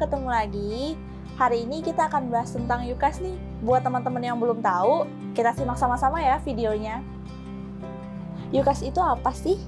ketemu lagi. Hari ini kita akan bahas tentang UCAS nih. Buat teman-teman yang belum tahu, kita simak sama-sama ya videonya. UCAS itu apa sih?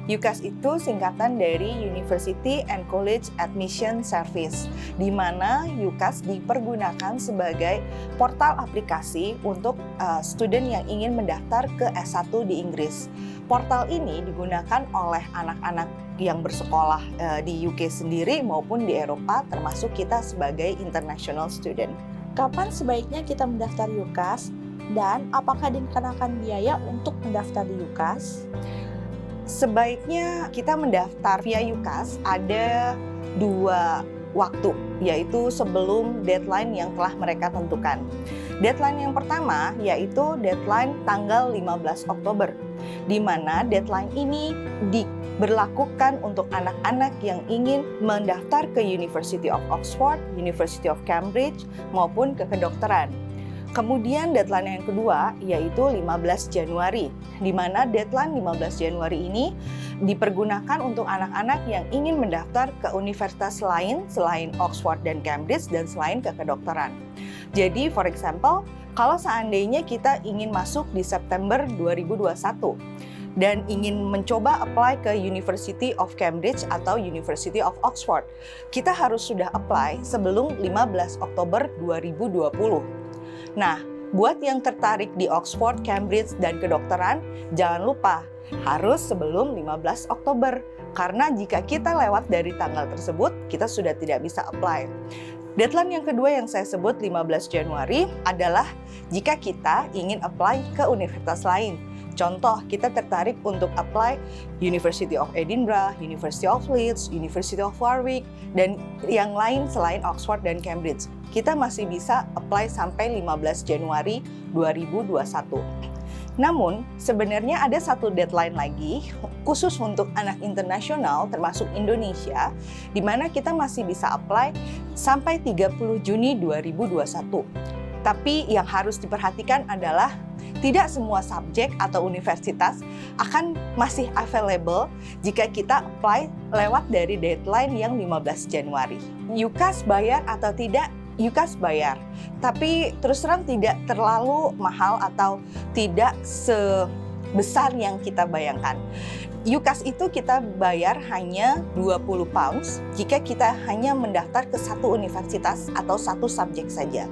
UCAS itu singkatan dari University and College Admission Service, di mana UCAS dipergunakan sebagai portal aplikasi untuk student yang ingin mendaftar ke S1 di Inggris. Portal ini digunakan oleh anak-anak yang bersekolah di UK sendiri maupun di Eropa, termasuk kita sebagai international student. Kapan sebaiknya kita mendaftar UCAS? Dan apakah dikenakan biaya untuk mendaftar di UCAS? Sebaiknya kita mendaftar via UCAS ada 2 waktu, yaitu sebelum deadline yang telah mereka tentukan. Deadline yang pertama yaitu deadline tanggal 15 Oktober, di mana deadline ini diberlakukan untuk anak-anak yang ingin mendaftar ke University of Oxford, University of Cambridge, maupun ke kedokteran. Kemudian deadline yang kedua yaitu 15 Januari, di mana deadline 15 Januari ini dipergunakan untuk anak-anak yang ingin mendaftar ke universitas lain selain Oxford dan Cambridge dan selain ke kedokteran. Jadi, for example, kalau seandainya kita ingin masuk di September 2021 dan ingin mencoba apply ke University of Cambridge atau University of Oxford, kita harus sudah apply sebelum 15 Oktober 2020. Nah, buat yang tertarik di Oxford, Cambridge, dan kedokteran, jangan lupa harus sebelum 15 Oktober. Karena jika kita lewat dari tanggal tersebut, kita sudah tidak bisa apply. Deadline yang kedua yang saya sebut 15 Januari adalah jika kita ingin apply ke universitas lain. Contoh, kita tertarik untuk apply University of Edinburgh, University of Leeds, University of Warwick, dan yang lain selain Oxford dan Cambridge. Kita masih bisa apply sampai 15 Januari 2021. Namun, sebenarnya ada satu deadline lagi khusus untuk anak internasional termasuk Indonesia, di mana kita masih bisa apply sampai 30 Juni 2021. Tapi yang harus diperhatikan adalah tidak semua subjek atau universitas akan masih available jika kita apply lewat dari deadline yang 15 Januari. UCAS bayar atau tidak? UCAS bayar, tapi terus terang tidak terlalu mahal atau tidak sebesar yang kita bayangkan. UCAS itu kita bayar hanya 20 pounds jika kita hanya mendaftar ke satu universitas atau satu subjek saja.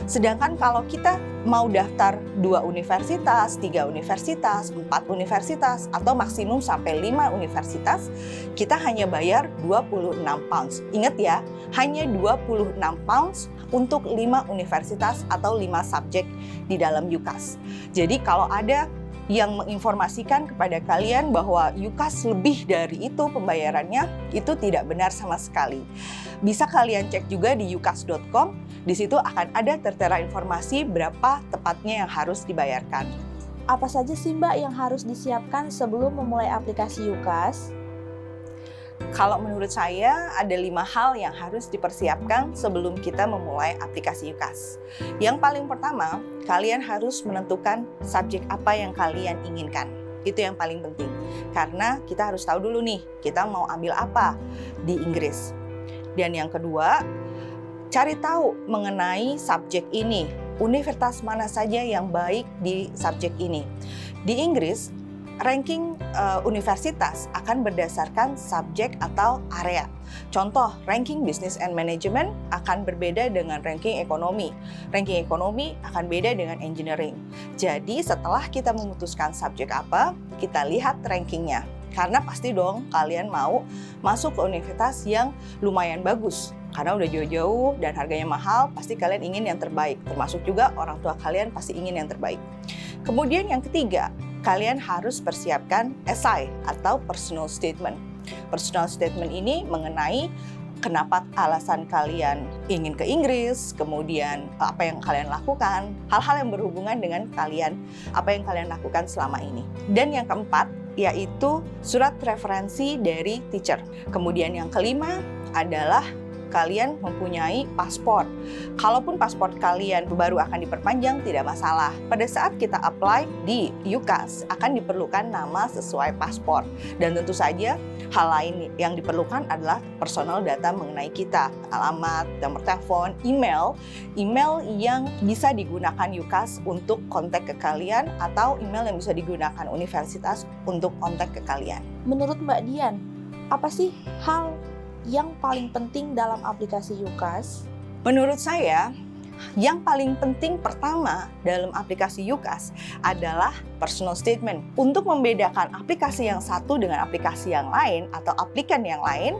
Sedangkan kalau kita mau daftar 2 universitas, 3 universitas, 4 universitas, atau maksimum sampai 5 universitas, kita hanya bayar 26 pounds. Ingat ya, hanya 26 pounds untuk 5 universitas atau 5 subjek di dalam UCAS. Jadi kalau ada yang menginformasikan kepada kalian bahwa UCAS lebih dari itu pembayarannya, itu tidak benar sama sekali. Bisa kalian cek juga di ucas.com, di situ akan ada tertera informasi berapa tepatnya yang harus dibayarkan. Apa saja sih Mbak yang harus disiapkan sebelum memulai aplikasi UCAS? Kalau menurut saya ada 5 hal yang harus dipersiapkan sebelum kita memulai aplikasi UCAS. Yang paling pertama, kalian harus menentukan subjek apa yang kalian inginkan. Itu yang paling penting. Karena kita harus tahu dulu nih, kita mau ambil apa di Inggris. Dan yang kedua, cari tahu mengenai subjek ini. Universitas mana saja yang baik di subjek ini. Di Inggris, ranking universitas akan berdasarkan subjek atau area. Contoh, ranking Business and Management akan berbeda dengan ranking ekonomi. Ranking ekonomi akan beda dengan engineering. Jadi setelah kita memutuskan subjek apa, kita lihat rankingnya. Karena pasti dong kalian mau masuk ke universitas yang lumayan bagus. Karena udah jauh-jauh dan harganya mahal, pasti kalian ingin yang terbaik. Termasuk juga orang tua kalian pasti ingin yang terbaik. Kemudian yang ketiga, kalian harus persiapkan essay atau personal statement. Personal statement ini mengenai kenapa alasan kalian ingin ke Inggris, kemudian apa yang kalian lakukan, hal-hal yang berhubungan dengan kalian, apa yang kalian lakukan selama ini. Dan yang keempat, yaitu surat referensi dari teacher. Kemudian yang kelima adalah kalian mempunyai paspor. Kalaupun paspor kalian baru akan diperpanjang, tidak masalah. Pada saat kita apply di UCAS, akan diperlukan nama sesuai paspor. Dan tentu saja, hal lain yang diperlukan adalah personal data mengenai kita. Alamat, nomor telepon, email yang bisa digunakan UCAS untuk kontak ke kalian, atau email yang bisa digunakan universitas untuk kontak ke kalian. Menurut Mbak Dian, apa sih hal yang paling penting dalam aplikasi UCAS? Menurut saya, yang paling penting pertama dalam aplikasi UCAS adalah personal statement. Untuk membedakan aplikasi yang satu dengan aplikasi yang lain atau aplikan yang lain,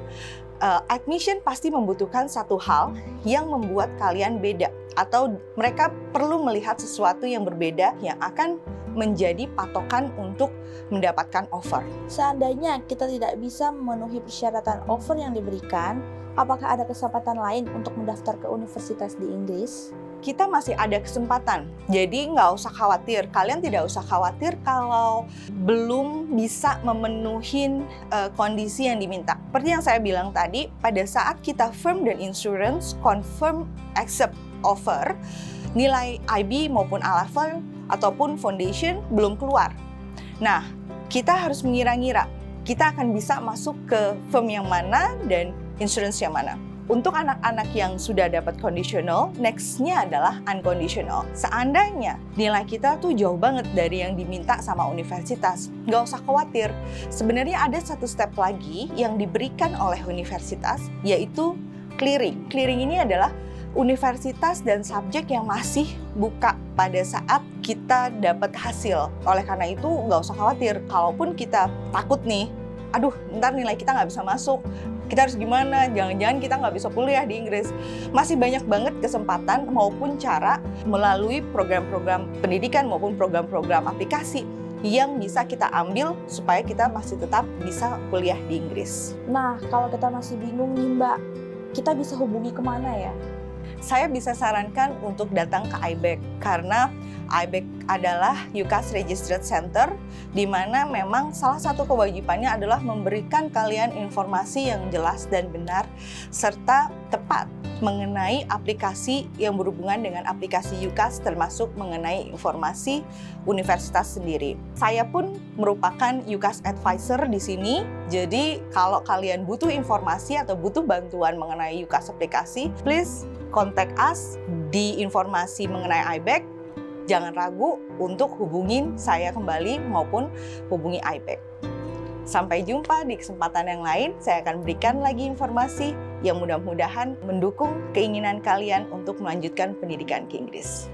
admission pasti membutuhkan satu hal yang membuat kalian beda, atau mereka perlu melihat sesuatu yang berbeda yang akan menjadi patokan untuk mendapatkan offer. Seandainya kita tidak bisa memenuhi persyaratan offer yang diberikan, apakah ada kesempatan lain untuk mendaftar ke universitas di Inggris? Kita masih ada kesempatan, jadi nggak usah khawatir. Kalian tidak usah khawatir kalau belum bisa memenuhi kondisi yang diminta. Seperti yang saya bilang tadi, pada saat kita firm dan insurance confirm accept offer, nilai IB maupun A-level ataupun foundation belum keluar. Nah, kita harus mengira-ngira kita akan bisa masuk ke firm yang mana dan insurance yang mana. Untuk anak-anak yang sudah dapat conditional, next-nya adalah unconditional. Seandainya nilai kita tuh jauh banget dari yang diminta sama universitas, nggak usah khawatir. Sebenarnya ada satu step lagi yang diberikan oleh universitas, yaitu clearing. Clearing ini adalah universitas dan subjek yang masih buka pada saat kita dapat hasil. Oleh karena itu, nggak usah khawatir. Kalaupun kita takut nih, aduh, ntar nilai kita nggak bisa masuk, kita harus gimana? Jangan-jangan kita nggak bisa kuliah di Inggris. Masih banyak banget kesempatan maupun cara melalui program-program pendidikan maupun program-program aplikasi yang bisa kita ambil supaya kita masih tetap bisa kuliah di Inggris. Nah, kalau kita masih bingung nih Mbak, kita bisa hubungi kemana ya? Saya bisa sarankan untuk datang ke IBEC, karena IBEC adalah UCAS Registered Center, di mana memang salah satu kewajibannya adalah memberikan kalian informasi yang jelas dan benar, serta tepat mengenai aplikasi yang berhubungan dengan aplikasi UCAS, termasuk mengenai informasi universitas sendiri. Saya pun merupakan UCAS Advisor di sini, jadi kalau kalian butuh informasi atau butuh bantuan mengenai UCAS aplikasi, please contact us di informasi mengenai IBEC. Jangan ragu untuk hubungin saya kembali maupun hubungi IBEC. Sampai jumpa di kesempatan yang lain, saya akan berikan lagi informasi yang mudah-mudahan mendukung keinginan kalian untuk melanjutkan pendidikan ke Inggris.